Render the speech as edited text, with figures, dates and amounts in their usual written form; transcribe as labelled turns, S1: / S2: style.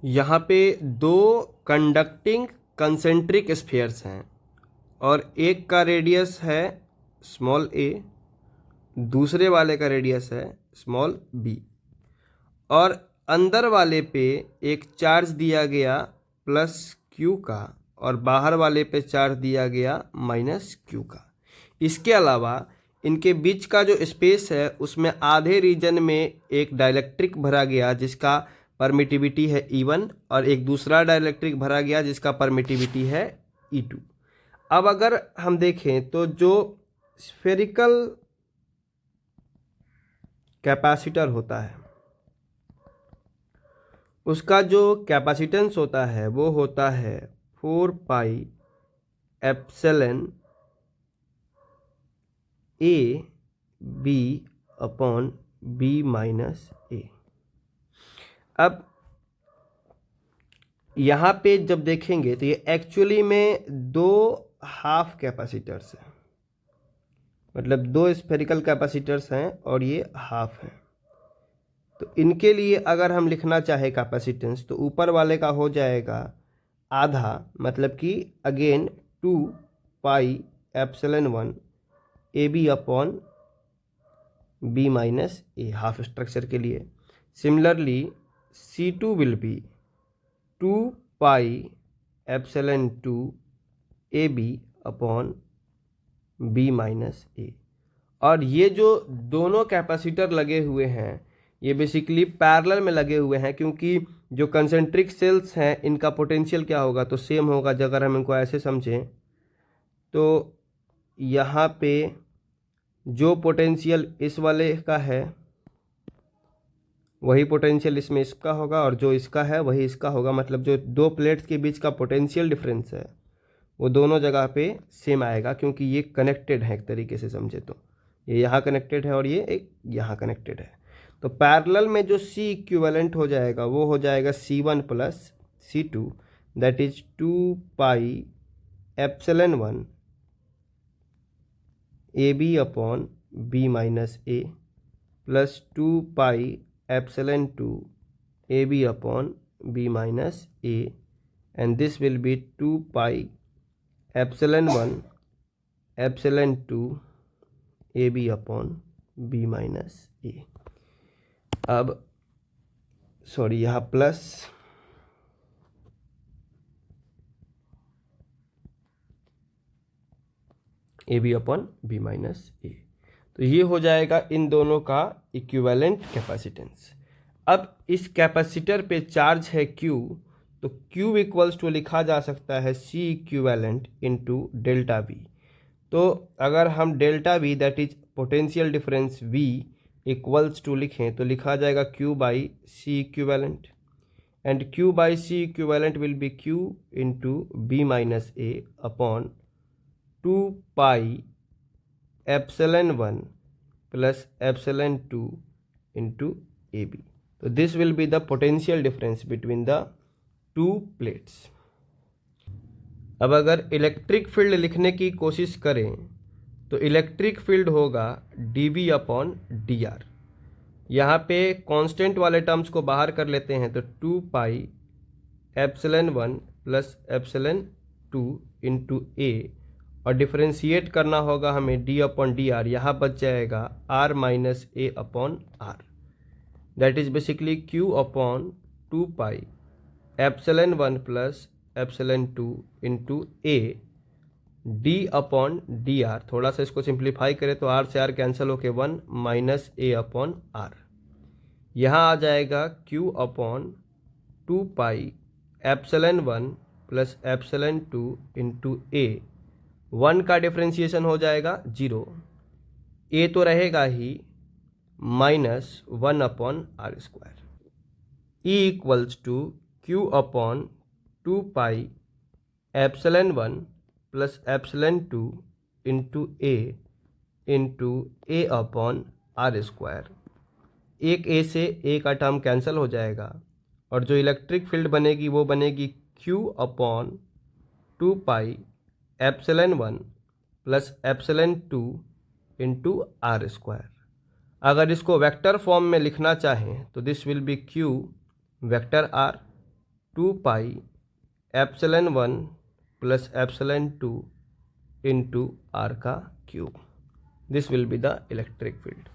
S1: यहाँ पे दो कंडक्टिंग कंसेंट्रिक स्फीयर्स हैं और एक का रेडियस है स्मॉल ए, दूसरे वाले का रेडियस है स्मॉल बी, और अंदर वाले पे एक चार्ज दिया गया प्लस क्यू का और बाहर वाले पे चार्ज दिया गया माइनस क्यू का। इसके अलावा इनके बीच का जो स्पेस है उसमें आधे रीजन में एक डाइलेक्ट्रिक भरा गया जिसका परमिटिविटी है E1 और एक दूसरा डाइलेक्ट्रिक भरा गया जिसका परमिटिविटी है E2। अब अगर हम देखें तो जो स्फेरिकल कैपेसिटर होता है उसका जो कैपेसिटेंस होता है वो होता है 4 pi epsilon A B upon B minus A. अब यहाँ पे जब देखेंगे तो ये एक्चुअली में दो हाफ कैपेसिटर्स हैं, मतलब दो स्फेरिकल कैपेसिटर्स हैं और ये हाफ है। तो इनके लिए अगर हम लिखना चाहे कैपेसिटेंस तो ऊपर वाले का हो जाएगा आधा, मतलब कि again 2 pi epsilon 1 A B upon B minus A half structure के लिए। Similarly C2 will be 2 pi epsilon 2 A B upon B minus A. और ये जो दोनों कैपेसिटर लगे हुए हैं ये बेसिकली पैरेलल में लगे हुए हैं, क्योंकि जो कंसेंट्रिक सेल्स हैं इनका पोटेंशियल क्या होगा तो सेम होगा। अगर हम इनको ऐसे समझें तो यहाँ पे जो पोटेंशियल इस वाले का है वही पोटेंशियल इसमें इसका होगा और जो इसका है वही इसका होगा। मतलब जो दो प्लेट्स के बीच का पोटेंशियल डिफरेंस है वो दोनों जगह पे सेम आएगा, क्योंकि ये कनेक्टेड है एक तरीके से समझे तो। ये यहाँ कनेक्टेड है और ये एक यहाँ कनेक्टेड है। तो पैरेलल में जो C इक्विवेलेंट हो जाएगा वो हो जाएगा C1 plus C2, that is 2 pi epsilon 1 A B upon B minus A plus 2 pi epsilon 2 A B upon B minus A, and this will be 2 pi epsilon 1 epsilon 2 A B upon B minus A. अब sorry यहाँ plus A B upon B minus A. तो ये हो जाएगा इन दोनों का equivalent capacitance. अब इस कैपेसिटर पे चार्ज है Q, तो Q इक्वल्स टू लिखा जा सकता है C equivalent into delta V। तो अगर हम delta V that is potential difference V equals to लिखें तो लिखा जाएगा Q by C equivalent, and Q by C equivalent will be Q into B minus A upon 2 pi epsilon 1 plus epsilon 2 into A B. तो this will be the potential difference between the two plates. अब अगर electric field लिखने की कोशिश करें तो electric field होगा dB upon dr। यहाँ पे कांस्टेंट वाले टर्म्स को बाहर कर लेते हैं तो 2 pi epsilon 1 plus epsilon 2 into A, और डिफरेंशिएट करना होगा हमें d अपॉन डी आर। यहाँ बच जाएगा r minus a upon r, that is basically q upon 2 pi epsilon 1 plus epsilon 2 into a d upon d r. थोड़ा सा इसको सिंप्लीफाई करें तो r से r कैंसिल होके 1 माइनस ए अपॉन आर। यहाँ आ जाएगा q upon 2 pi epsilon 1 plus epsilon 2 into A. 1 का डिफ्रेंशिएशन हो जाएगा 0, a तो रहेगा ही, minus 1 upon R square. E equals to q upon 2 pi epsilon 1 plus epsilon 2 into A upon R square. एक a से a का टर्म कैंसिल हो जाएगा और जो इलेक्ट्रिक फील्ड बनेगी वो बनेगी q upon 2 pi epsilon 1 plus epsilon 2 into R square. अगर इसको वेक्टर फॉर्म में लिखना चाहें तो this will be q vector r 2 pi epsilon 1 plus epsilon 2 into R का cube. This will be the electric field.